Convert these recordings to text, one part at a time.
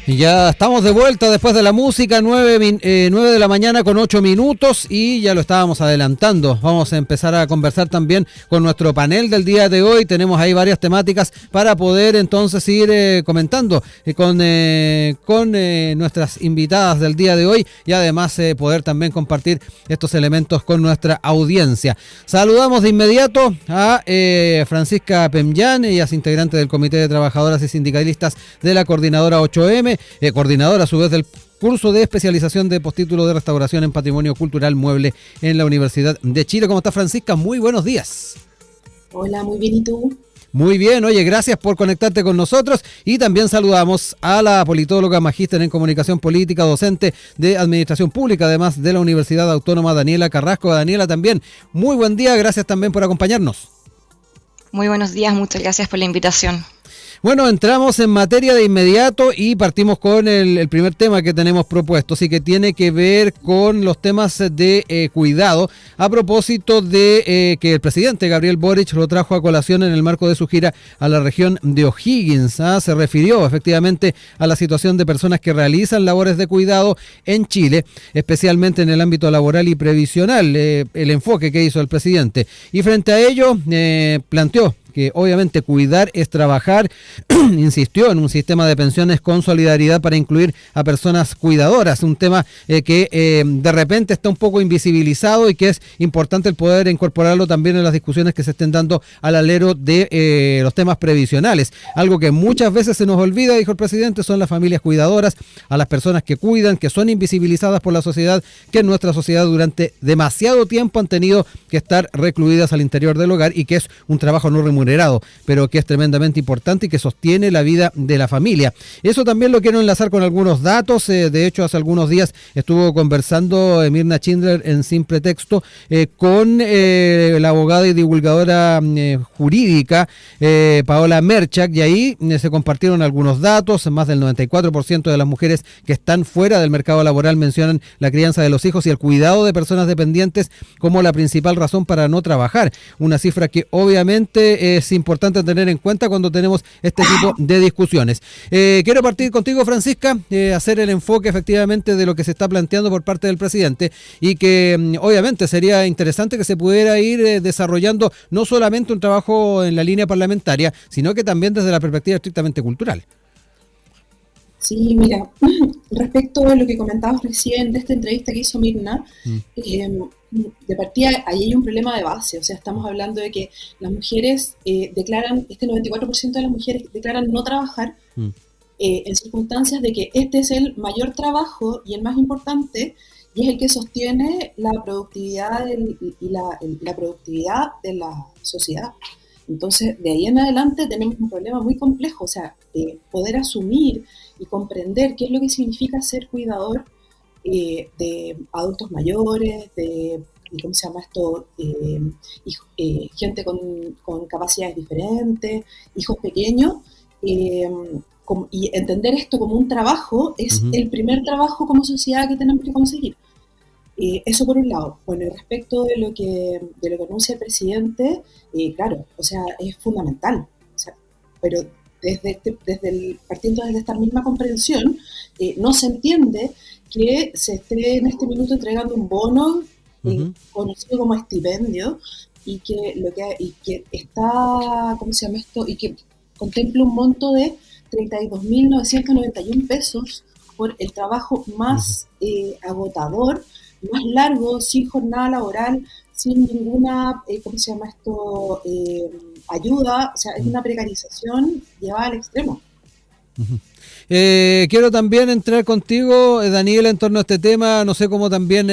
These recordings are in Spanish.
Y ya estamos de vuelta después de la música, 9 de la mañana con 8 minutos y ya lo estábamos adelantando. Vamos a empezar a conversar también con nuestro panel del día de hoy. Tenemos ahí varias temáticas para poder entonces ir comentando con nuestras invitadas del día de hoy y además poder también compartir estos elementos con nuestra audiencia. Saludamos de inmediato a Francisca Pemllán, ella es integrante del Comité de Trabajadoras y Sindicalistas de la Coordinadora 8M, coordinadora a su vez del curso de especialización de postítulo de restauración en patrimonio cultural mueble en la Universidad de Chile. ¿Cómo está, Francisca? Muy buenos días. Hola, muy bien, ¿y tú? Muy bien, oye, gracias por conectarte con nosotros y también saludamos a la politóloga magíster en comunicación política, docente de administración pública, además de la Universidad Autónoma, Daniela Carrasco. Daniela, también muy buen día, gracias también por acompañarnos. Muy buenos días, muchas gracias por la invitación. Bueno, entramos en materia de inmediato y partimos con el primer tema que tenemos propuesto, así que tiene que ver con los temas de cuidado, a propósito de que el presidente Gabriel Boric lo trajo a colación en el marco de su gira a la región de O'Higgins. Se refirió efectivamente a la situación de personas que realizan labores de cuidado en Chile, especialmente en el ámbito laboral y previsional, el enfoque que hizo el presidente. Y frente a ello, planteó que obviamente cuidar es trabajar, insistió en un sistema de pensiones con solidaridad para incluir a personas cuidadoras, un tema que de repente está un poco invisibilizado y que es importante el poder incorporarlo también en las discusiones que se estén dando al alero de los temas previsionales. Algo que muchas veces se nos olvida, dijo el presidente, son las familias cuidadoras, a las personas que cuidan, que son invisibilizadas por la sociedad, que en nuestra sociedad durante demasiado tiempo han tenido que estar recluidas al interior del hogar y que es un trabajo no remunerado, pero que es tremendamente importante y que sostiene la vida de la familia. Eso también lo quiero enlazar con algunos datos. De hecho, hace algunos días estuvo conversando Mirna Schindler en Sin Pretexto con la abogada y divulgadora jurídica Paola Merchak, y ahí se compartieron algunos datos. Más del 94% de las mujeres que están fuera del mercado laboral mencionan la crianza de los hijos y el cuidado de personas dependientes como la principal razón para no trabajar. Una cifra que obviamente es importante tener en cuenta cuando tenemos este tipo de discusiones. Quiero partir contigo, Francisca, hacer el enfoque efectivamente de lo que se está planteando por parte del presidente y que obviamente sería interesante que se pudiera ir desarrollando no solamente un trabajo en la línea parlamentaria, sino que también desde la perspectiva estrictamente cultural. Sí, mira, respecto a lo que comentabas recién de esta entrevista que hizo Mirna, de partida ahí hay un problema de base, o sea, estamos hablando de que las mujeres declaran, este 94% de las mujeres declaran no trabajar en circunstancias de que este es el mayor trabajo y el más importante, y es el que sostiene la productividad la productividad de la sociedad. Entonces, de ahí en adelante tenemos un problema muy complejo, o sea, poder asumir y comprender qué es lo que significa ser cuidador de adultos mayores, de ¿cómo se llama esto? Gente con capacidades diferentes, hijos pequeños, y entender esto como un trabajo es el primer trabajo como sociedad que tenemos que conseguir. Eso por un lado. Bueno, y respecto de lo que anuncia el presidente, claro, o sea, es fundamental. O sea, pero partiendo desde esta misma comprensión, no se entiende que se esté en este minuto entregando un bono conocido como estipendio y que está, ¿cómo se llama esto? Y que contempla un monto de 32.991 pesos por el trabajo más agotador, más largo, sin jornada laboral, sin ninguna, ¿cómo se llama esto? Ayuda, o sea, es una precarización llevada al extremo. Quiero también entrar contigo, Daniela, en torno a este tema. No sé cómo también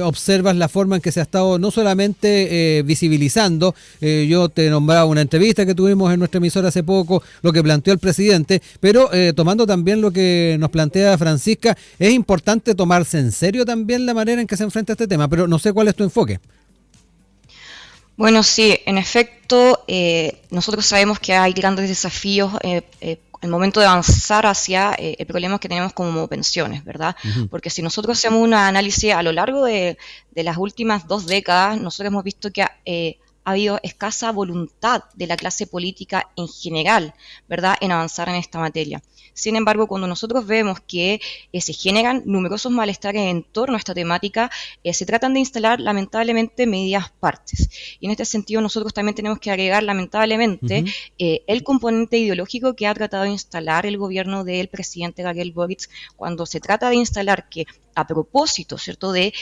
observas la forma en que se ha estado no solamente visibilizando. Yo te nombraba una entrevista que tuvimos en nuestra emisora hace poco, lo que planteó el presidente, pero tomando también lo que nos plantea Francisca, es importante tomarse en serio también la manera en que se enfrenta este tema, pero no sé cuál es tu enfoque. Bueno, sí, en efecto, nosotros sabemos que hay grandes desafíos al momento de avanzar hacia el problema que tenemos como pensiones, ¿verdad? Uh-huh. Porque si nosotros hacemos un análisis a lo largo de las últimas 2 décadas, nosotros hemos visto que ha habido escasa voluntad de la clase política en general, ¿verdad?, en avanzar en esta materia. Sin embargo, cuando nosotros vemos que se generan numerosos malestares en torno a esta temática, se tratan de instalar lamentablemente medias partes. Y en este sentido nosotros también tenemos que agregar lamentablemente el componente ideológico que ha tratado de instalar el gobierno del presidente Gabriel Boric cuando se trata de instalar que a propósito, ¿cierto?, de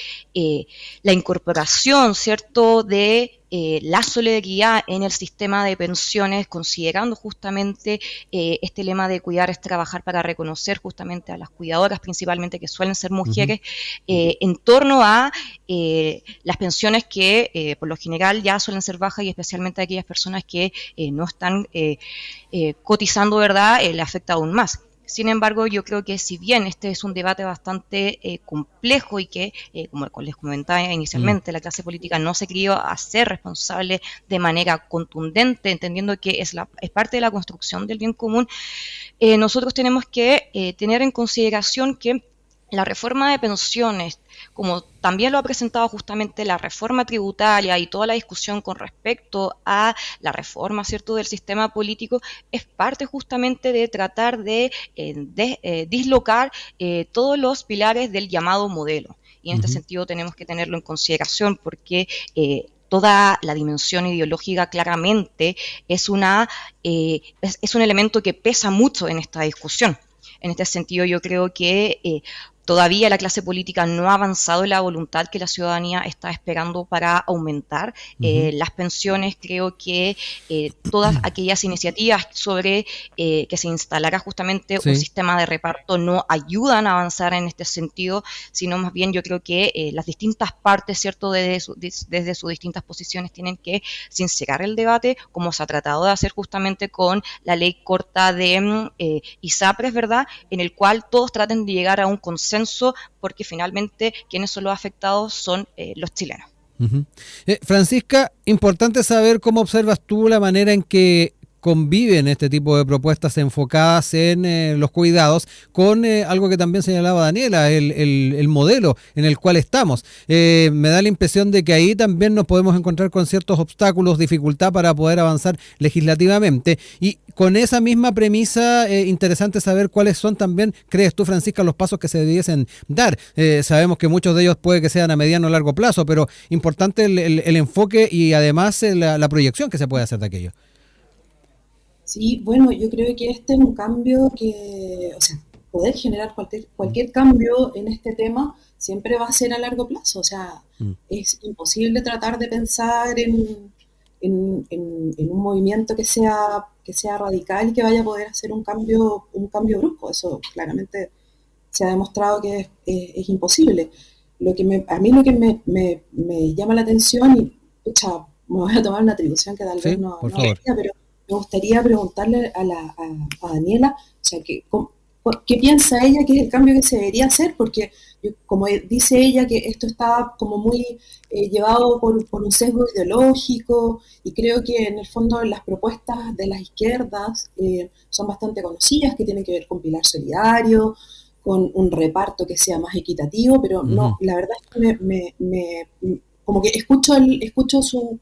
la incorporación, ¿cierto?, de la solidaridad en el sistema de pensiones, considerando justamente este lema de cuidar es trabajar para reconocer justamente a las cuidadoras, principalmente que suelen ser mujeres, en torno a las pensiones que por lo general ya suelen ser bajas y especialmente a aquellas personas que no están cotizando, ¿verdad?, le afecta aún más. Sin embargo, yo creo que si bien este es un debate bastante complejo y que, como les comentaba inicialmente, la clase política no se crió a ser responsable de manera contundente, entendiendo que es parte de la construcción del bien común, nosotros tenemos que tener en consideración que la reforma de pensiones, como también lo ha presentado justamente la reforma tributaria y toda la discusión con respecto a la reforma, ¿cierto?, del sistema político, es parte justamente de tratar de dislocar todos los pilares del llamado modelo. Y en este sentido tenemos que tenerlo en consideración porque toda la dimensión ideológica claramente es un elemento que pesa mucho en esta discusión. En este sentido, yo creo que todavía la clase política no ha avanzado en la voluntad que la ciudadanía está esperando para aumentar las pensiones. Creo que todas aquellas iniciativas sobre que se instalara justamente un sistema de reparto no ayudan a avanzar en este sentido, sino más bien yo creo que las distintas partes, ¿cierto?, desde sus distintas posiciones tienen que sincerar el debate, como se ha tratado de hacer justamente con la ley corta de ISAPRES, ¿verdad?, en el cual todos traten de llegar a un consenso, porque finalmente quienes son los afectados son los chilenos. Francisca, importante saber cómo observas tú la manera en que conviven este tipo de propuestas enfocadas en los cuidados con algo que también señalaba Daniela, el modelo en el cual estamos. Me da la impresión de que ahí también nos podemos encontrar con ciertos obstáculos, dificultad para poder avanzar legislativamente. Y con esa misma premisa, interesante saber cuáles son también, crees tú, Francisca, los pasos que se debiesen dar. Sabemos que muchos de ellos puede que sean a mediano o largo plazo, pero importante el enfoque y además la proyección que se puede hacer de aquello. Sí, bueno, yo creo que este es un cambio que, o sea, poder generar cualquier cambio en este tema siempre va a ser a largo plazo. O sea, es imposible tratar de pensar en un movimiento que sea radical y que vaya a poder hacer un cambio brusco. Eso claramente se ha demostrado que es imposible. A mí lo que me llama la atención, y pucha, me voy a tomar una atribución que tal vez no debería, pero me gustaría preguntarle a Daniela, o sea, ¿qué piensa ella que es el cambio que se debería hacer? Porque, como dice ella, que esto está como muy llevado por un sesgo ideológico, y creo que en el fondo las propuestas de las izquierdas son bastante conocidas, que tienen que ver con pilar solidario, con un reparto que sea más equitativo, pero no, la verdad es que como que escucho su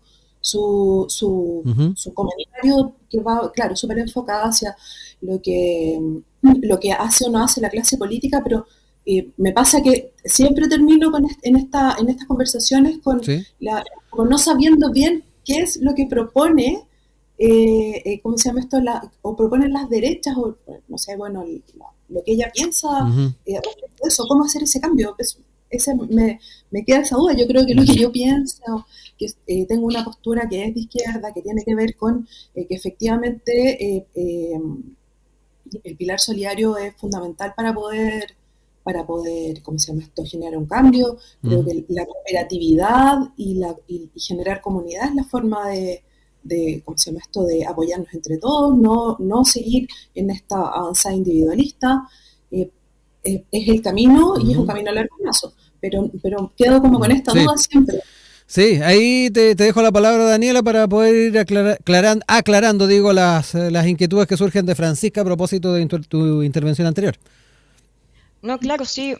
comentario que va, claro, súper enfocado hacia lo que hace o no hace la clase política, pero me pasa que siempre termino en estas conversaciones con no sabiendo bien qué es lo que propone, ¿cómo se llama esto? O proponen las derechas, o no sé, bueno, lo que ella piensa respecto a eso, cómo hacer ese cambio. Me queda esa duda. Yo creo que lo que yo pienso, que tengo una postura que es de izquierda, que tiene que ver con que efectivamente el pilar solidario es fundamental para poder, ¿cómo se llama esto?, generar un cambio. Creo que la cooperatividad y generar comunidad es la forma de ¿cómo se llama esto?, de apoyarnos entre todos, no seguir en esta avanzada individualista. Es el camino y es un camino a largo plazo, pero quedo como con esta duda siempre. Sí, ahí te dejo la palabra, Daniela, para poder ir aclarando digo, las inquietudes que surgen de Francisca a propósito de tu intervención anterior. No, claro, sí.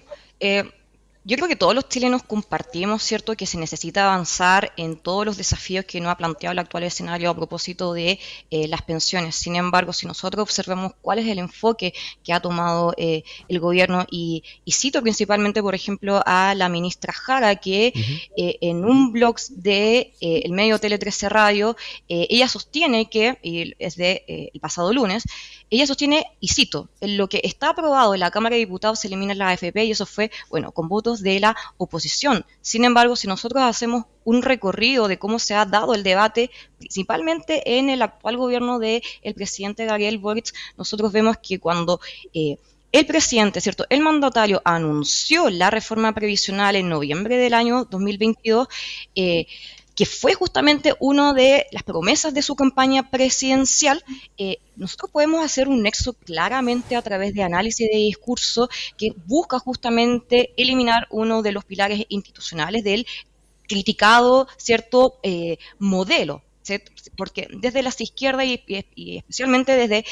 Yo creo que todos los chilenos compartimos, ¿cierto?, que se necesita avanzar en todos los desafíos que nos ha planteado el actual escenario a propósito de las pensiones. Sin embargo, si nosotros observamos cuál es el enfoque que ha tomado el gobierno, y cito principalmente, por ejemplo, a la ministra Jara, que en un blog de el medio Tele 13 Radio, ella sostiene que, y es de el pasado lunes, ella sostiene, y cito, en lo que está aprobado en la Cámara de Diputados se elimina la AFP, y eso fue, bueno, con votos de la oposición. Sin embargo, si nosotros hacemos un recorrido de cómo se ha dado el debate, principalmente en el actual gobierno del presidente Gabriel Boric, nosotros vemos que cuando el presidente, ¿cierto?, el mandatario anunció la reforma previsional en noviembre del año 2022, que fue justamente una de las promesas de su campaña presidencial, nosotros podemos hacer un nexo claramente a través de análisis de discurso que busca justamente eliminar uno de los pilares institucionales del criticado, ¿cierto?, modelo. ¿Cierto? Porque desde las izquierdas y especialmente desde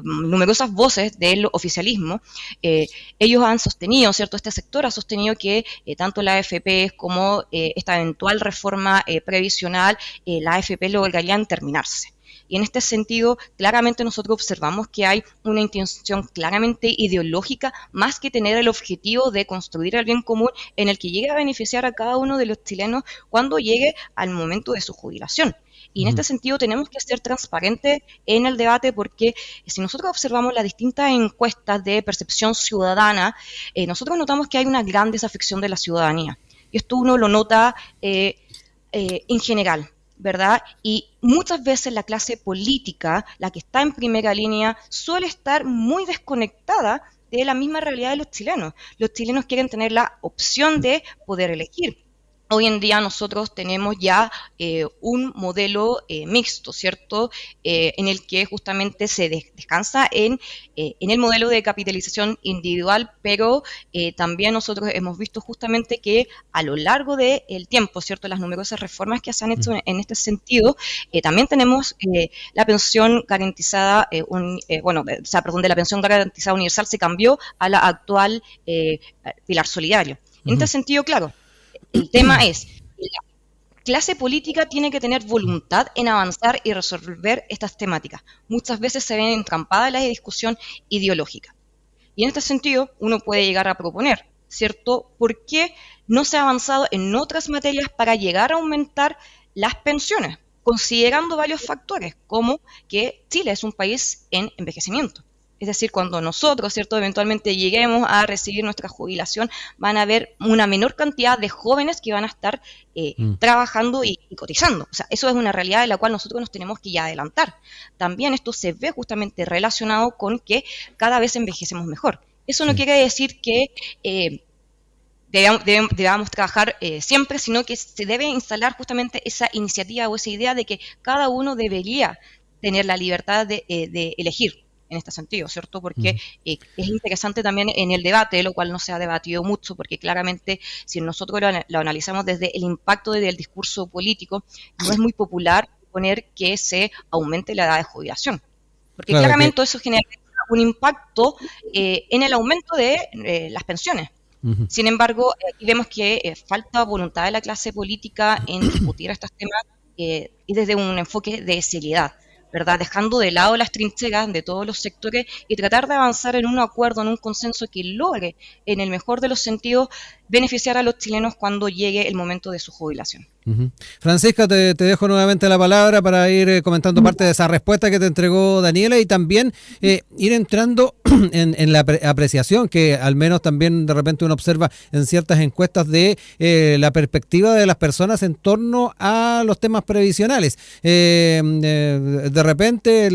numerosas voces del oficialismo, ellos han sostenido, ¿cierto? Este sector ha sostenido que tanto la AFP como esta eventual reforma previsional, la AFP lograrían terminarse. Y en este sentido, claramente nosotros observamos que hay una intención claramente ideológica, más que tener el objetivo de construir el bien común en el que llegue a beneficiar a cada uno de los chilenos cuando llegue al momento de su jubilación. Y en este sentido tenemos que ser transparentes en el debate, porque si nosotros observamos las distintas encuestas de percepción ciudadana, nosotros notamos que hay una gran desafección de la ciudadanía. Y esto uno lo nota en general, ¿verdad? Y muchas veces la clase política, la que está en primera línea, suele estar muy desconectada de la misma realidad de los chilenos. Los chilenos quieren tener la opción de poder elegir. Hoy en día nosotros tenemos ya un modelo mixto, ¿cierto? En el que justamente se descansa en el modelo de capitalización individual, pero también nosotros hemos visto justamente que a lo largo del tiempo, ¿cierto?, las numerosas reformas que se han hecho en este sentido, también tenemos la pensión garantizada, de la pensión garantizada universal se cambió a la actual pilar solidario. En este sentido, claro, el tema es que la clase política tiene que tener voluntad en avanzar y resolver estas temáticas. Muchas veces se ven entrampadas en la discusión ideológica. Y en este sentido, uno puede llegar a proponer, ¿cierto?, ¿por qué no se ha avanzado en otras materias para llegar a aumentar las pensiones? Considerando varios factores, como que Chile es un país en envejecimiento. Es decir, cuando nosotros, ¿cierto?, eventualmente lleguemos a recibir nuestra jubilación, van a haber una menor cantidad de jóvenes que van a estar trabajando y cotizando. O sea, eso es una realidad de la cual nosotros nos tenemos que ya adelantar. También esto se ve justamente relacionado con que cada vez envejecemos mejor. Eso no quiere decir que debamos trabajar siempre, sino que se debe instalar justamente esa iniciativa o esa idea de que cada uno debería tener la libertad de elegir en este sentido, ¿cierto? Porque es interesante también en el debate, lo cual no se ha debatido mucho, porque claramente si nosotros lo analizamos desde el impacto del discurso político, no es muy popular poner que se aumente la edad de jubilación, porque claro, claramente eso genera un impacto en el aumento de las pensiones. Sin embargo, aquí vemos que falta voluntad de la clase política en discutir estos temas y desde un enfoque de seriedad, ¿verdad? Dejando de lado las trincheras de todos los sectores y tratar de avanzar en un acuerdo, en un consenso que logre, en el mejor de los sentidos, beneficiar a los chilenos cuando llegue el momento de su jubilación. Francisca, te dejo nuevamente la palabra para ir comentando parte de esa respuesta que te entregó Daniela y también ir entrando en la apreciación que al menos también de repente uno observa en ciertas encuestas de la perspectiva de las personas en torno a los temas previsionales. De repente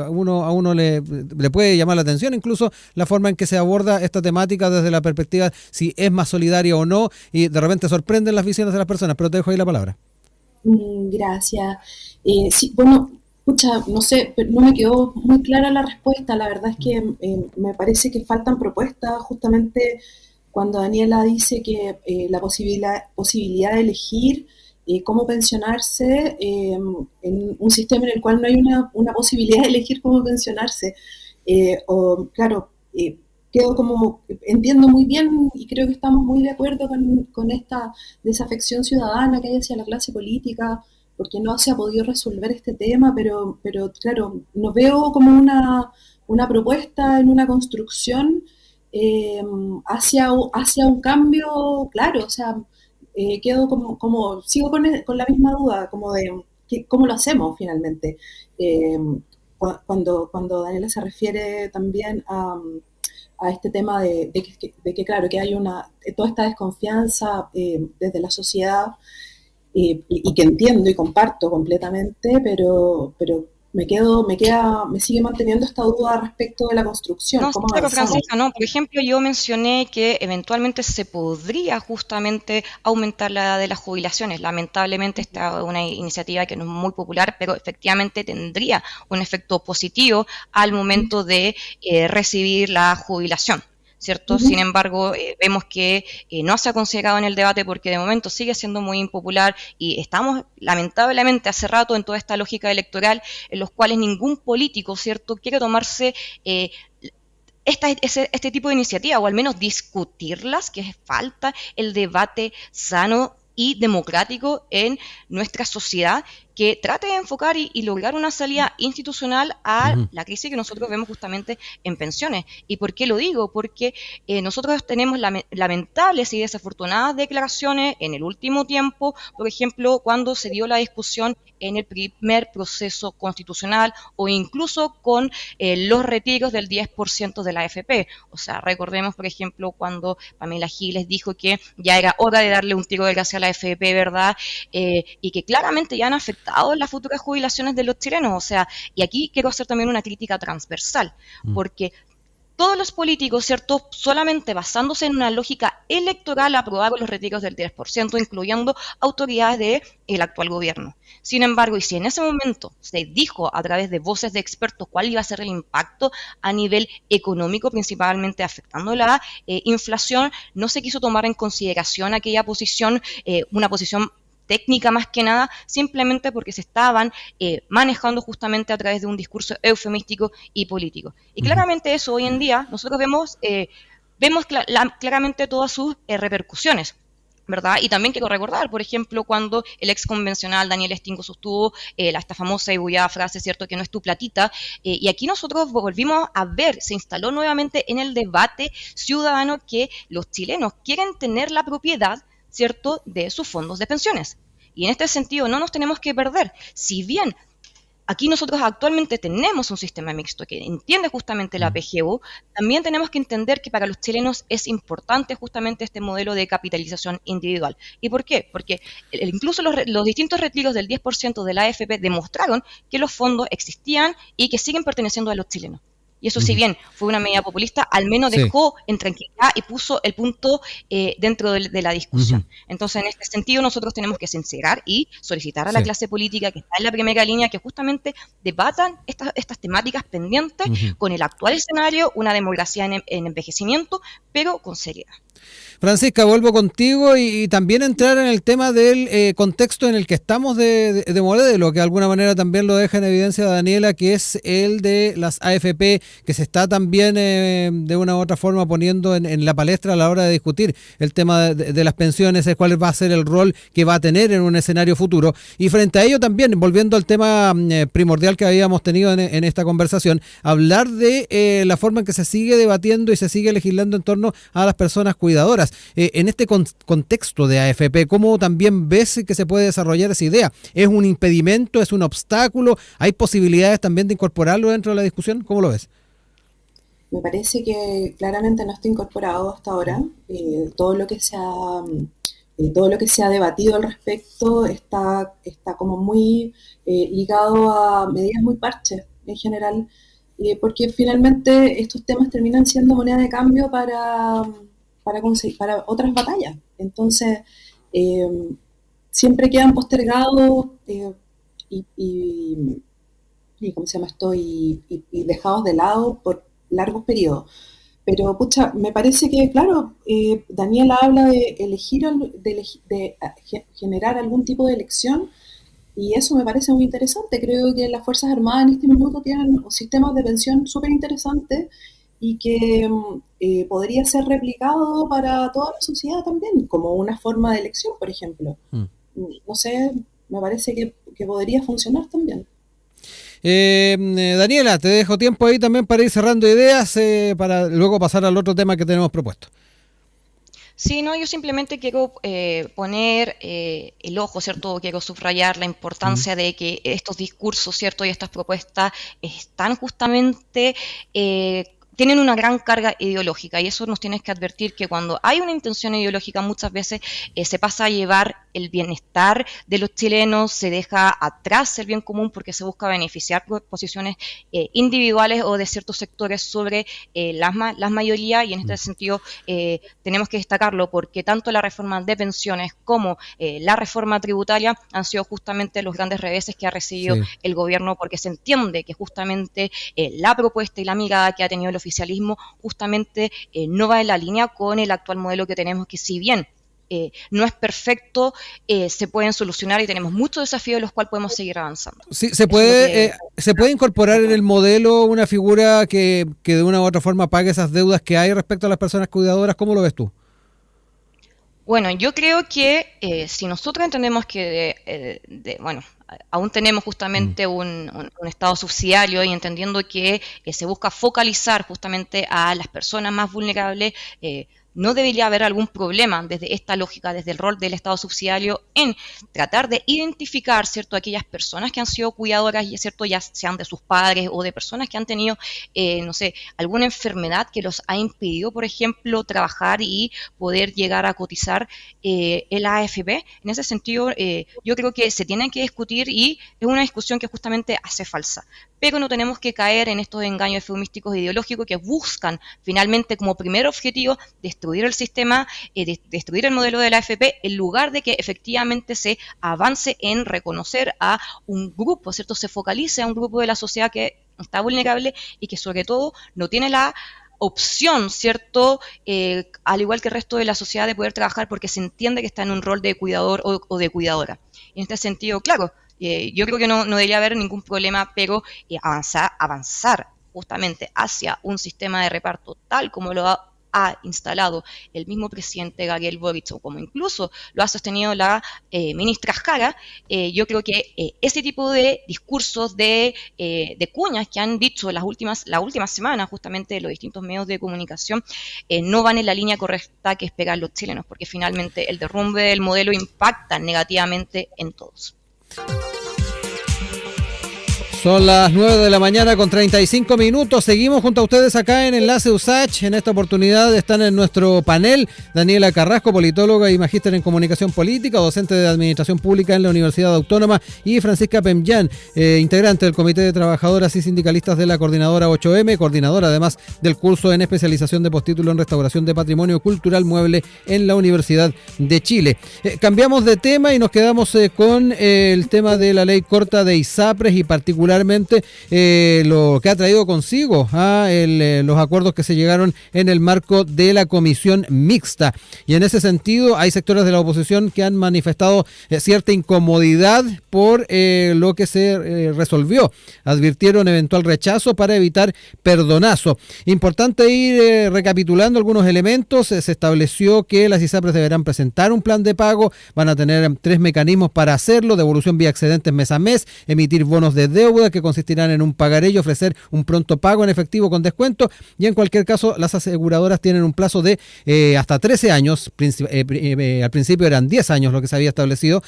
a uno le puede llamar la atención incluso la forma en que se aborda esta temática desde la perspectiva si es más solidaria o no, y de repente sorprenden las visiones de las personas, pero te dejo ahí la palabra. Gracias. Sí, bueno, escucha, no sé, pero no me quedó muy clara la respuesta. La verdad es que me parece que faltan propuestas, justamente cuando Daniela dice que la posibilidad de elegir cómo pensionarse en un sistema en el cual no hay una posibilidad de elegir cómo pensionarse. Claro, quedo como, entiendo muy bien y creo que estamos muy de acuerdo con esta desafección ciudadana que hay hacia la clase política, porque no se ha podido resolver este tema, pero claro, no veo como una propuesta en una construcción eh, hacia un cambio, claro, o sea, quedo sigo con la misma duda, como de cómo lo hacemos finalmente. Eh, cuando Daniela se refiere también a este tema de que, claro, que hay toda esta desconfianza desde la sociedad y que entiendo y comparto completamente, pero me sigue manteniendo esta duda respecto de la construcción, No, sí, cómo claro, avanzamos. Francisca, no. Por ejemplo, yo mencioné que eventualmente se podría justamente aumentar la edad de las jubilaciones. Lamentablemente esta es una iniciativa que no es muy popular, pero efectivamente tendría un efecto positivo al momento de recibir la jubilación. ¿Cierto? Sin Ujú. embargo, vemos que no se ha considerado en el debate porque de momento sigue siendo muy impopular y estamos lamentablemente hace rato en toda esta lógica electoral en los cuales ningún político, ¿cierto?, quiere tomarse este tipo de iniciativa, o al menos discutirlas, que falta el debate sano y democrático en nuestra sociedad que trate de enfocar y lograr una salida institucional a Ujú. la crisis que nosotros vemos justamente en pensiones. ¿Y por qué lo digo? Porque nosotros tenemos lamentables y desafortunadas declaraciones en el último tiempo, por ejemplo, cuando se dio la discusión en el primer proceso constitucional o incluso con los retiros del 10% de la AFP. O sea, recordemos, por ejemplo, cuando Pamela Giles dijo que ya era hora de darle un tiro de gracia a la AFP, ¿verdad? Y que claramente ya han afectado las futuras jubilaciones de los chilenos. O sea, y aquí quiero hacer también una crítica transversal, Mm. porque todos los políticos, ¿cierto?, solamente basándose en una lógica electoral aprobaron los retiros del 10%, incluyendo autoridades del actual gobierno. Sin embargo, y si en ese momento se dijo a través de voces de expertos cuál iba a ser el impacto a nivel económico, principalmente afectando la inflación, no se quiso tomar en consideración aquella posición, una posición técnica más que nada, simplemente porque se estaban manejando justamente a través de un discurso eufemístico y político. Y Ujú. claramente eso hoy en día nosotros vemos claramente todas sus repercusiones. ¿Verdad? Y también quiero recordar, por ejemplo, cuando el ex convencional Daniel Stingo sostuvo esta famosa y bullada frase, ¿cierto?, que no es tu platita, y aquí nosotros volvimos a ver, se instaló nuevamente en el debate ciudadano que los chilenos quieren tener la propiedad, ¿cierto?, de sus fondos de pensiones. Y en este sentido no nos tenemos que perder. Si bien aquí nosotros actualmente tenemos un sistema mixto que entiende justamente la Mm. PGU, también tenemos que entender que para los chilenos es importante justamente este modelo de capitalización individual. ¿Y por qué? Porque incluso los distintos retiros del 10% de la AFP demostraron que los fondos existían y que siguen perteneciendo a los chilenos. Y eso, si Ujú. bien fue una medida populista, al menos Sí. dejó en tranquilidad y puso el punto dentro de la Ujú. discusión. Entonces, en este sentido, nosotros tenemos que sincerar y solicitar a la Sí. clase política que está en la primera línea que justamente debatan estas temáticas pendientes Ujú. con el actual escenario, una democracia en envejecimiento, pero con seriedad. Francisca, vuelvo contigo y también entrar en el tema del contexto en el que estamos de modelo, que de alguna manera también lo deja en evidencia Daniela, que es el de las AFP, que se está también de una u otra forma poniendo en la palestra a la hora de discutir el tema de las pensiones, cuál va a ser el rol que va a tener en un escenario futuro. Y frente a ello también, volviendo al tema primordial que habíamos tenido en esta conversación, hablar de la forma en que se sigue debatiendo y se sigue legislando en torno a las personas cuidadoras. En este contexto de AFP, ¿cómo también ves que se puede desarrollar esa idea? ¿Es un impedimento? ¿Es un obstáculo? ¿Hay posibilidades también de incorporarlo dentro de la discusión? ¿Cómo lo ves? Me parece que claramente no está incorporado hasta ahora. Todo lo que se ha debatido al respecto está como muy ligado a medidas muy parches en general, porque finalmente estos temas terminan siendo moneda de cambio para otras batallas. Entonces, eh, siempre quedan postergados y, y, y ¿cómo se llama esto? Y dejados de lado por largos periodos. Pero, pucha, me parece que, claro, Daniela habla de generar algún tipo de elección y eso me parece muy interesante. Creo que las Fuerzas Armadas en este minuto tienen sistemas de pensión súper interesantes y que podría ser replicado para toda la sociedad también, como una forma de elección, por ejemplo. No sé, me parece que podría funcionar también. Daniela, te dejo tiempo ahí también para ir cerrando ideas, para luego pasar al otro tema que tenemos propuesto. Sí, no, yo simplemente quiero poner el ojo, ¿cierto? Quiero subrayar la importancia de que estos discursos, ¿cierto? Y estas propuestas están justamente tienen una gran carga ideológica, y eso nos tiene que advertir que cuando hay una intención ideológica muchas veces se pasa a llevar el bienestar de los chilenos, se deja atrás el bien común porque se busca beneficiar posiciones individuales o de ciertos sectores sobre las mayorías, y en este sentido tenemos que destacarlo porque tanto la reforma de pensiones como la reforma tributaria han sido justamente los grandes reveses que ha recibido el gobierno, porque se entiende que justamente la propuesta y la mirada que ha tenido el oficialismo justamente no va en la línea con el actual modelo que tenemos, que si bien no es perfecto, se pueden solucionar y tenemos muchos desafíos en los cuales podemos seguir avanzando. Sí, se puede incorporar en el modelo una figura que de una u otra forma pague esas deudas que hay respecto a las personas cuidadoras. ¿Cómo lo ves tú? Bueno, yo creo que si nosotros entendemos que, aún tenemos justamente un Estado subsidiario, y entendiendo que se busca focalizar justamente a las personas más vulnerables, no debería haber algún problema desde esta lógica, desde el rol del Estado subsidiario, en tratar de identificar, ¿cierto?, aquellas personas que han sido cuidadoras, y ¿cierto?, ya sean de sus padres o de personas que han tenido, alguna enfermedad que los ha impedido, por ejemplo, trabajar y poder llegar a cotizar el AFP. En ese sentido, yo creo que se tiene que discutir, y es una discusión que justamente hace falsa. Pero no tenemos que caer en estos engaños eufemísticos e ideológicos que buscan finalmente como primer objetivo destruir el sistema, destruir el modelo de la AFP, en lugar de que efectivamente se avance en reconocer a un grupo, ¿cierto? Se focalice a un grupo de la sociedad que está vulnerable y que sobre todo no tiene la opción, ¿cierto? Al igual que el resto de la sociedad, de poder trabajar porque se entiende que está en un rol de cuidador o de cuidadora. En este sentido, claro, yo creo que no debería haber ningún problema, pero avanzar justamente hacia un sistema de reparto tal como lo ha instalado el mismo presidente Gabriel Boric, o como incluso lo ha sostenido la ministra Jara. Yo creo que ese tipo de discursos de cuñas que han dicho las últimas semanas justamente los distintos medios de comunicación no van en la línea correcta que esperan los chilenos, porque finalmente el derrumbe del modelo impacta negativamente en todos. Son las 9 de la mañana con 35 minutos. Seguimos junto a ustedes acá en Enlace USACH. En esta oportunidad están en nuestro panel Daniela Carrasco, politóloga y magíster en comunicación política, docente de administración pública en la Universidad Autónoma, y Francisca Pemllán, integrante del Comité de Trabajadoras y Sindicalistas de la Coordinadora 8M, coordinadora además del curso en especialización de postítulo en restauración de patrimonio cultural mueble en la Universidad de Chile. Cambiamos de tema y nos quedamos con el tema de la ley corta de ISAPRES, y particularmente lo que ha traído consigo los acuerdos que se llegaron en el marco de la comisión mixta. Y en ese sentido hay sectores de la oposición que han manifestado cierta incomodidad por lo que se resolvió. Advirtieron eventual rechazo para evitar perdonazo. Importante ir recapitulando algunos elementos. Se estableció que las ISAPRES deberán presentar un plan de pago, van a tener 3 mecanismos para hacerlo: devolución vía excedentes mes a mes, emitir bonos de deuda que consistirán en un pagaré y ofrecer un pronto pago en efectivo con descuento, y en cualquier caso las aseguradoras tienen un plazo de hasta 13 años, al principio eran 10 años lo que se había establecido,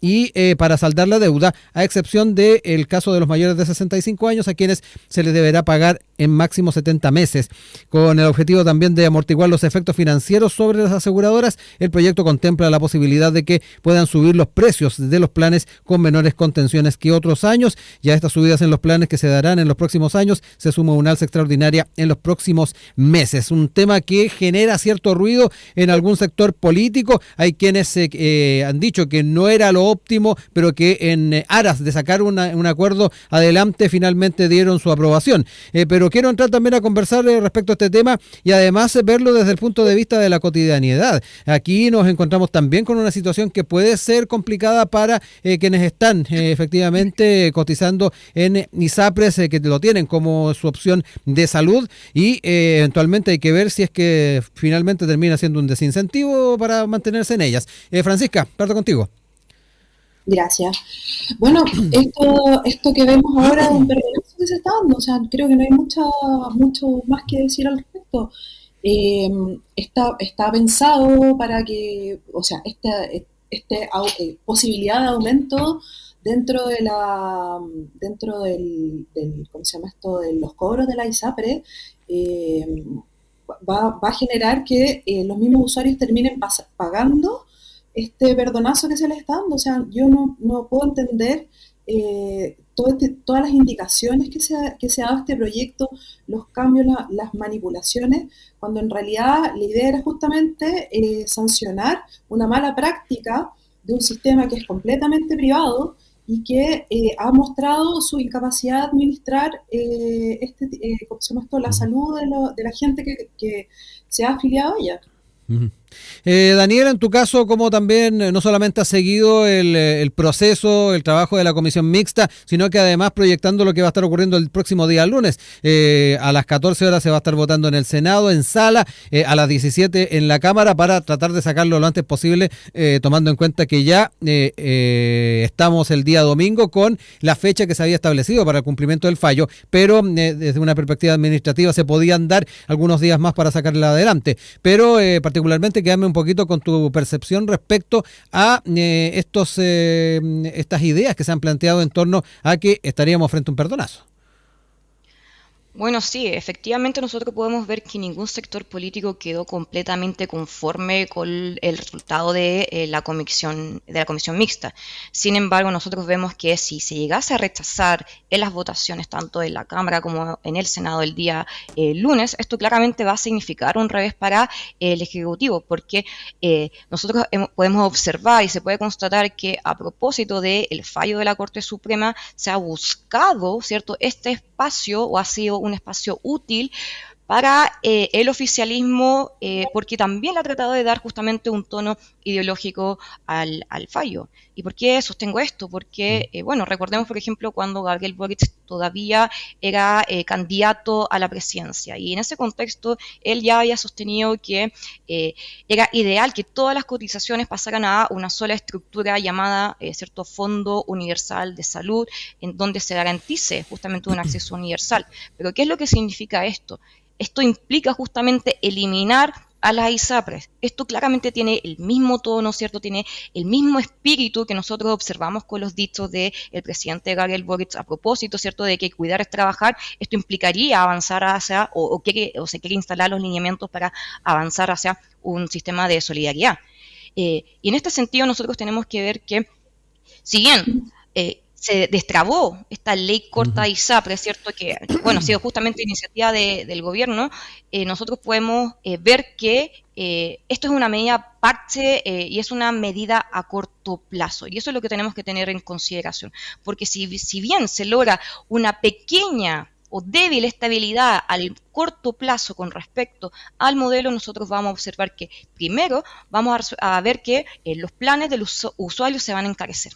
y para saldar la deuda, a excepción del caso de los mayores de 65 años, a quienes se les deberá pagar en máximo 70 meses. Con el objetivo también de amortiguar los efectos financieros sobre las aseguradoras, el proyecto contempla la posibilidad de que puedan subir los precios de los planes con menores contenciones que otros años. Ya estas subidas en los planes que se darán en los próximos años se suma una alza extraordinaria en los próximos meses. Un tema que genera cierto ruido en algún sector político. Hay quienes han dicho que no era lo óptimo, pero que en aras de sacar un acuerdo adelante finalmente dieron su aprobación. Pero quiero entrar también a conversar respecto a este tema y además verlo desde el punto de vista de la cotidianidad. Aquí nos encontramos también con una situación que puede ser complicada para quienes están efectivamente cotizando trabajando en ISAPRES, que lo tienen como su opción de salud, y eventualmente hay que ver si es que finalmente termina siendo un desincentivo para mantenerse en ellas. Francisca, parto contigo. Gracias. Bueno, esto que vemos ahora es un perdonazo que se está dando, o sea, creo que no hay mucho más que decir al respecto. Está pensado para que, o sea, posibilidad de aumento dentro del ¿cómo se llama esto? De los cobros de la ISAPRE, va a generar que los mismos usuarios terminen pagando este perdonazo que se les está dando. O sea, yo no puedo entender todas las indicaciones que se ha dado este proyecto, los cambios, las manipulaciones, cuando en realidad la idea era justamente sancionar una mala práctica de un sistema que es completamente privado y que ha mostrado su incapacidad de administrar ¿cómo se llama esto? La salud de la gente que se ha afiliado a ella. Uh-huh. Daniela, en tu caso, ¿cómo también no solamente has seguido el proceso, el trabajo de la comisión mixta, sino que además proyectando lo que va a estar ocurriendo el próximo día lunes? A las 14 horas se va a estar votando en el Senado, en sala, a las 17 en la Cámara, para tratar de sacarlo lo antes posible, tomando en cuenta que ya estamos el día domingo con la fecha que se había establecido para el cumplimiento del fallo, pero desde una perspectiva administrativa se podían dar algunos días más para sacarla adelante. Pero particularmente quedarme un poquito con tu percepción respecto a estas ideas que se han planteado en torno a que estaríamos frente a un perdonazo. Bueno, sí, efectivamente nosotros podemos ver que ningún sector político quedó completamente conforme con el resultado de la comisión mixta. Sin embargo, nosotros vemos que si se llegase a rechazar en las votaciones tanto en la Cámara como en el Senado el día lunes, esto claramente va a significar un revés para el Ejecutivo, porque nosotros podemos observar y se puede constatar que a propósito del fallo de la Corte Suprema se ha buscado, ¿cierto?, este espacio, o ha sido un espacio útil para el oficialismo, porque también le ha tratado de dar justamente un tono ideológico al fallo. ¿Y por qué sostengo esto? Porque, bueno, recordemos, por ejemplo, cuando Gabriel Boric todavía era candidato a la presidencia, y en ese contexto él ya había sostenido que era ideal que todas las cotizaciones pasaran a una sola estructura llamada, cierto, Fondo Universal de Salud, en donde se garantice justamente un acceso universal. Pero ¿qué es lo que significa esto? Esto implica justamente eliminar a las ISAPRES. Esto claramente tiene el mismo tono, ¿cierto? Tiene el mismo espíritu que nosotros observamos con los dichos del presidente Gabriel Boric a propósito, ¿cierto?, de que cuidar es trabajar. Esto implicaría avanzar hacia, o se quiere instalar los lineamientos para avanzar hacia un sistema de solidaridad. Y en este sentido nosotros tenemos que ver que, si bien se destrabó esta ley corta de ISAPRES, ¿cierto?, que, bueno, ha sido justamente iniciativa del gobierno, nosotros podemos ver que esto es una medida parche y es una medida a corto plazo, y eso es lo que tenemos que tener en consideración, porque si bien se logra una pequeña o débil estabilidad al corto plazo con respecto al modelo, nosotros vamos a observar que primero vamos a ver que los planes de los usuarios se van a encarecer.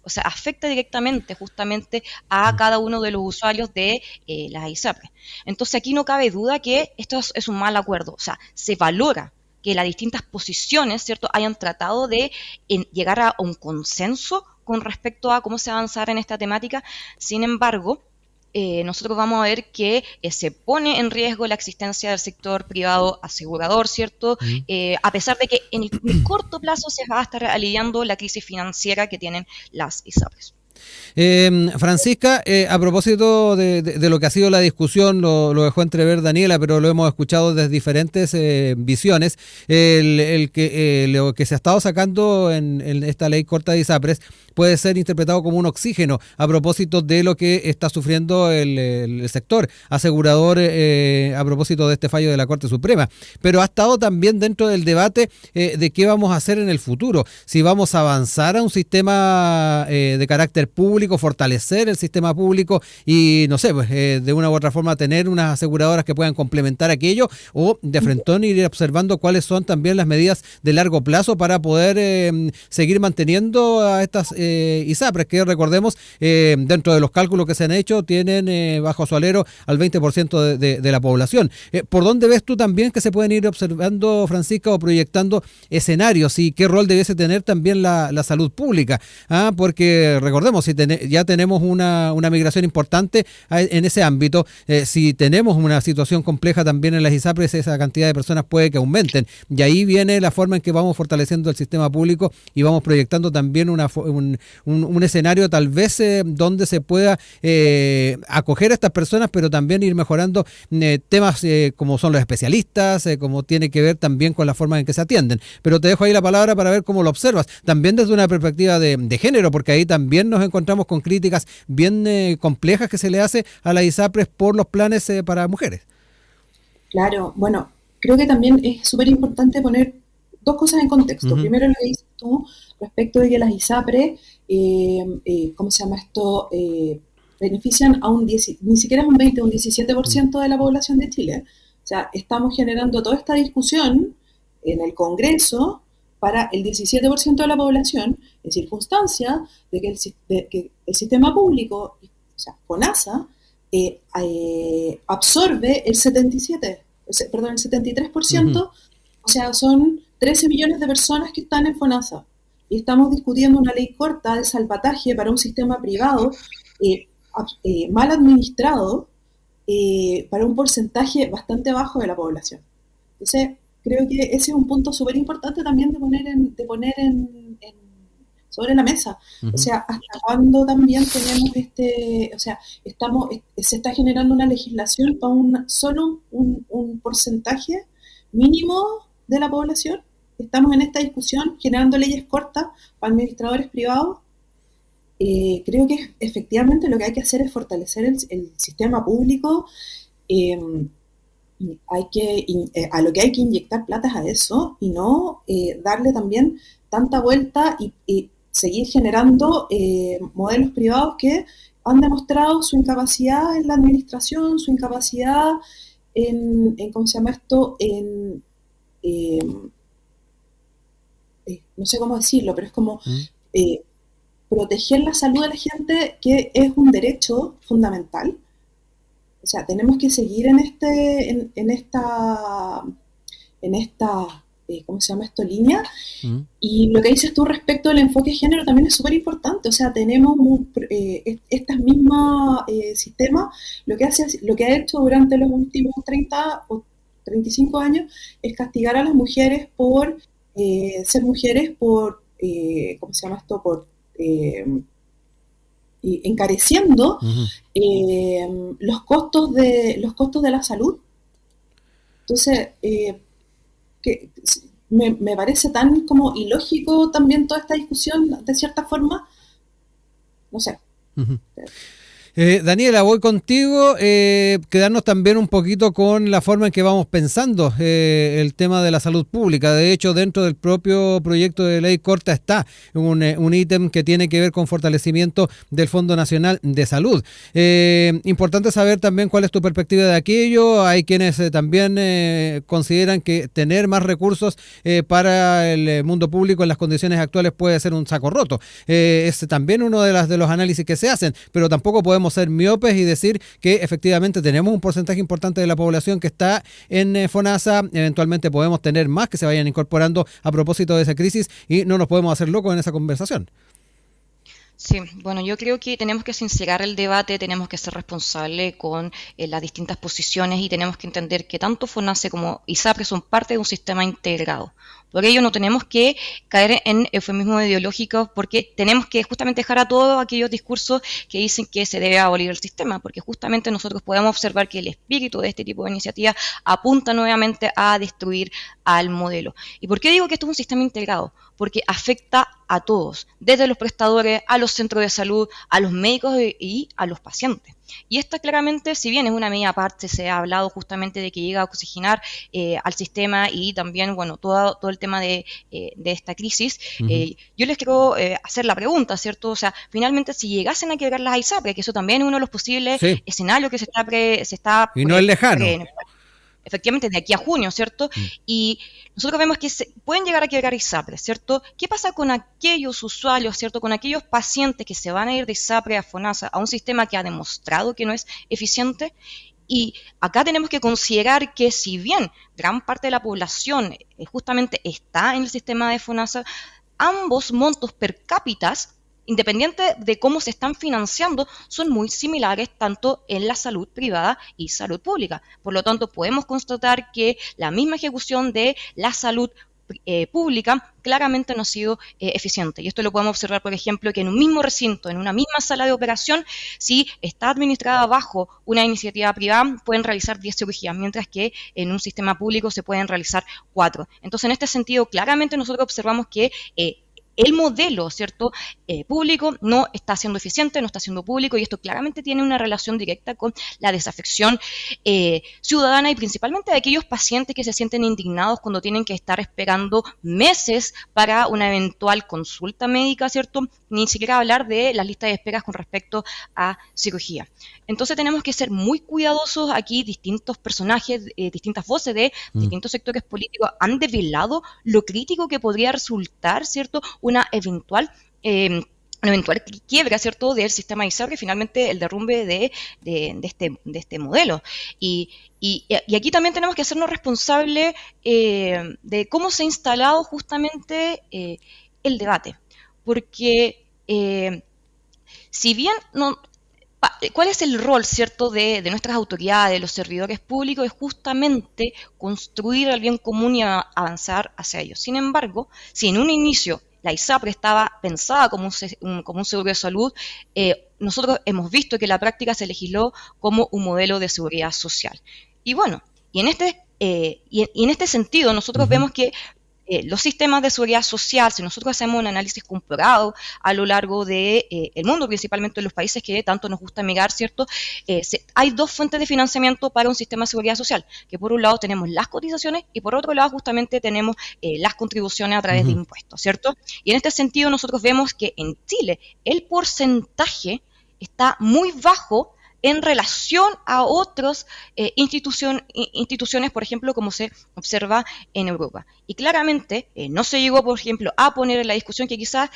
O sea, afecta directamente justamente a cada uno de los usuarios de las ISAPRES. Entonces aquí no cabe duda que esto es un mal acuerdo. O sea, se valora que las distintas posiciones, ¿cierto?, hayan tratado de llegar a un consenso con respecto a cómo se avanzar en esta temática. Sin embargo, nosotros vamos a ver que se pone en riesgo la existencia del sector privado asegurador, ¿cierto? A pesar de que en el corto plazo se va a estar aliviando la crisis financiera que tienen las ISAPRES. Francisca, a propósito de lo que ha sido la discusión, lo dejó entrever Daniela, pero lo hemos escuchado desde diferentes visiones, lo que se ha estado sacando en esta ley corta de ISAPRES puede ser interpretado como un oxígeno a propósito de lo que está sufriendo el sector asegurador a propósito de este fallo de la Corte Suprema, pero ha estado también dentro del debate de qué vamos a hacer en el futuro, si vamos a avanzar a un sistema de carácter público, fortalecer el sistema público y, no sé, pues de una u otra forma tener unas aseguradoras que puedan complementar aquello, o de frentón ir observando cuáles son también las medidas de largo plazo para poder seguir manteniendo a estas ISAPRES, que recordemos, dentro de los cálculos que se han hecho, tienen bajo su alero al 20% de la población. ¿Por dónde ves tú también que se pueden ir observando, Francisca, o proyectando escenarios, y qué rol debiese tener también la salud pública? Porque recordemos, si ya tenemos una migración importante en ese ámbito, si tenemos una situación compleja también en las ISAPRES, esa cantidad de personas puede que aumenten, y ahí viene la forma en que vamos fortaleciendo el sistema público y vamos proyectando también un escenario tal vez donde se pueda acoger a estas personas, pero también ir mejorando temas como son los especialistas, como tiene que ver también con la forma en que se atienden. Pero te dejo ahí la palabra para ver cómo lo observas, también desde una perspectiva de género, porque ahí también nos encontramos con críticas bien complejas que se le hace a la ISAPRES por los planes para mujeres. Claro, bueno, creo que también es súper importante poner dos cosas en contexto. Primero, lo que dices tú respecto de que las ISAPRES, ¿cómo se llama esto? Benefician a ni siquiera es un 20, un 17% de la población de Chile. O sea, estamos generando toda esta discusión en el Congreso para el 17% de la población, en circunstancia de que el sistema público, o sea, FONASA, absorbe el 73%, o sea, son 13 millones de personas que están en FONASA. Y estamos discutiendo una ley corta de salvataje para un sistema privado mal administrado, para un porcentaje bastante bajo de la población. Entonces, creo que ese es un punto súper importante también de poner sobre la mesa. O sea, hasta cuándo también tenemos o sea, se está generando una legislación para solo un porcentaje mínimo de la población. Estamos en esta discusión generando leyes cortas para administradores privados. Creo que efectivamente lo que hay que hacer es fortalecer el sistema público. A lo que hay que inyectar plata es a eso, y no darle también tanta vuelta y seguir generando modelos privados que han demostrado su incapacidad en la administración, su incapacidad en ¿cómo se llama esto? No sé cómo decirlo, pero es como proteger la salud de la gente, que es un derecho fundamental. O sea, tenemos que seguir en esta ¿cómo se llama esto? Línea. Y lo que dices tú respecto del enfoque de género también es súper importante. O sea, tenemos estas mismas sistemas, lo que ha hecho durante los últimos 30 o 35 años es castigar a las mujeres por ser mujeres, por ¿cómo se llama esto? Por encareciendo los costos de la salud. Entonces, me parece tan como ilógico también toda esta discusión, de cierta forma. No sé. Daniela, voy contigo, quedarnos también un poquito con la forma en que vamos pensando el tema de la salud pública. De hecho, dentro del propio proyecto de ley corta está un ítem que tiene que ver con fortalecimiento del Fondo Nacional de Salud. Importante saber también cuál es tu perspectiva de aquello. Hay quienes también consideran que tener más recursos para el mundo público en las condiciones actuales puede ser un saco roto. Es también uno de los análisis que se hacen, pero tampoco podemos ser miopes y decir que efectivamente tenemos un porcentaje importante de la población que está en FONASA. Eventualmente podemos tener más que se vayan incorporando a propósito de esa crisis, y no nos podemos hacer locos en esa conversación. Sí, bueno, yo creo que tenemos que sincerar el debate, tenemos que ser responsables con las distintas posiciones, y tenemos que entender que tanto FONASA como ISAPRES son parte de un sistema integrado. Por ello no tenemos que caer en eufemismos ideológicos, porque tenemos que justamente dejar a todos aquellos discursos que dicen que se debe abolir el sistema, porque justamente nosotros podemos observar que el espíritu de este tipo de iniciativas apunta nuevamente a destruir al modelo. ¿Y por qué digo que esto es un sistema integrado? Porque afecta a todos, desde los prestadores, a los centros de salud, a los médicos y a los pacientes. Y esta claramente, si bien es una medida aparte, se ha hablado justamente de que llega a oxigenar al sistema y también, bueno, todo el tema de esta crisis, yo les quiero hacer la pregunta, ¿cierto? O sea, finalmente, si llegasen a quebrar las ISAPRE, que eso también es uno de los posibles escenarios que se está y no es lejano. Efectivamente, de aquí a junio, ¿cierto? Y nosotros vemos que pueden llegar a quebrar ISAPRE, ¿cierto? ¿Qué pasa con aquellos usuarios, ¿cierto? Con aquellos pacientes que se van a ir de ISAPRE a FONASA, a un sistema que ha demostrado que no es eficiente? Y acá tenemos que considerar que si bien gran parte de la población justamente está en el sistema de FONASA, ambos montos per cápita, independiente de cómo se están financiando, son muy similares tanto en la salud privada y salud pública. Por lo tanto, podemos constatar que la misma ejecución de la salud pública claramente no ha sido eficiente. Y esto lo podemos observar, por ejemplo, que en un mismo recinto, en una misma sala de operación, si está administrada bajo una iniciativa privada, pueden realizar 10 cirugías, mientras que en un sistema público se pueden realizar 4. Entonces, en este sentido, claramente nosotros observamos que el modelo, ¿cierto?, público no está siendo eficiente, no está siendo público, y esto claramente tiene una relación directa con la desafección ciudadana y principalmente de aquellos pacientes que se sienten indignados cuando tienen que estar esperando meses para una eventual consulta médica, ¿cierto? Ni siquiera hablar de las listas de esperas con respecto a cirugía. Entonces tenemos que ser muy cuidadosos aquí. Distintos personajes, distintas voces de distintos sectores políticos han develado lo crítico que podría resultar, ¿cierto?, una eventual quiebra, ¿cierto?, del sistema de ISAPRE y finalmente el derrumbe de este modelo. Y aquí también tenemos que hacernos responsables de cómo se ha instalado justamente el debate. Porque si bien no... ¿Cuál es el rol, cierto, de nuestras autoridades, de los servidores públicos? Es justamente construir el bien común y avanzar hacia ellos. Sin embargo, si en un inicio la ISAPRE estaba pensada como un seguro de salud, nosotros hemos visto que en la práctica se legisló como un modelo de seguridad social. Y bueno, y en este sentido nosotros vemos que los sistemas de seguridad social, si nosotros hacemos un análisis comparado a lo largo del mundo, principalmente en los países que tanto nos gusta mirar, ¿cierto? Hay dos fuentes de financiamiento para un sistema de seguridad social, que por un lado tenemos las cotizaciones y por otro lado justamente tenemos las contribuciones a través de impuestos, ¿cierto? Y en este sentido nosotros vemos que en Chile el porcentaje está muy bajo en relación a otras instituciones, por ejemplo, como se observa en Europa. Y claramente no se llegó, por ejemplo, a poner en la discusión que quizás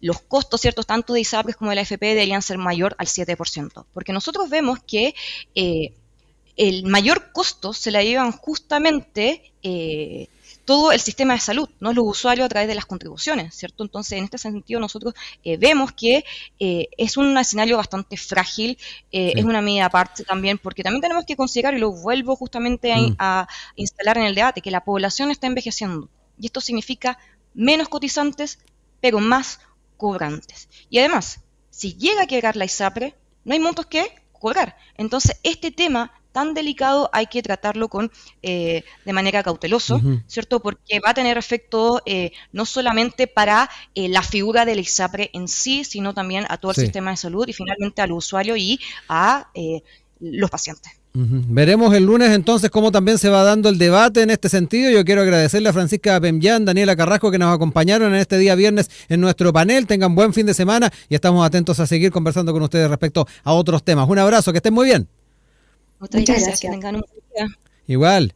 los costos, ¿cierto?, tanto de ISAPRES como de la AFP deberían ser mayor al 7%. Porque nosotros vemos que el mayor costo se la llevan justamente todo el sistema de salud, no los usuarios a través de las contribuciones, ¿cierto? Entonces, en este sentido, nosotros vemos que es un escenario bastante frágil, es una medida aparte también, porque también tenemos que considerar, y lo vuelvo justamente a instalar en el debate, que la población está envejeciendo, y esto significa menos cotizantes, pero más cobrantes. Y además, si llega a quebrar la ISAPRE, no hay montos que cobrar. Entonces, este tema tan delicado hay que tratarlo de manera cautelosa, ¿cierto? Porque va a tener efecto no solamente para la figura del ISAPRE en sí, sino también a todo el sistema de salud y finalmente al usuario y a los pacientes. Veremos el lunes entonces cómo también se va dando el debate en este sentido. Yo quiero agradecerle a Francisca Pemllán, Daniela Carrasco, que nos acompañaron en este día viernes en nuestro panel. Tengan buen fin de semana y estamos atentos a seguir conversando con ustedes respecto a otros temas. Un abrazo, que estén muy bien. Muchas gracias. Que tengan un buen día. Igual.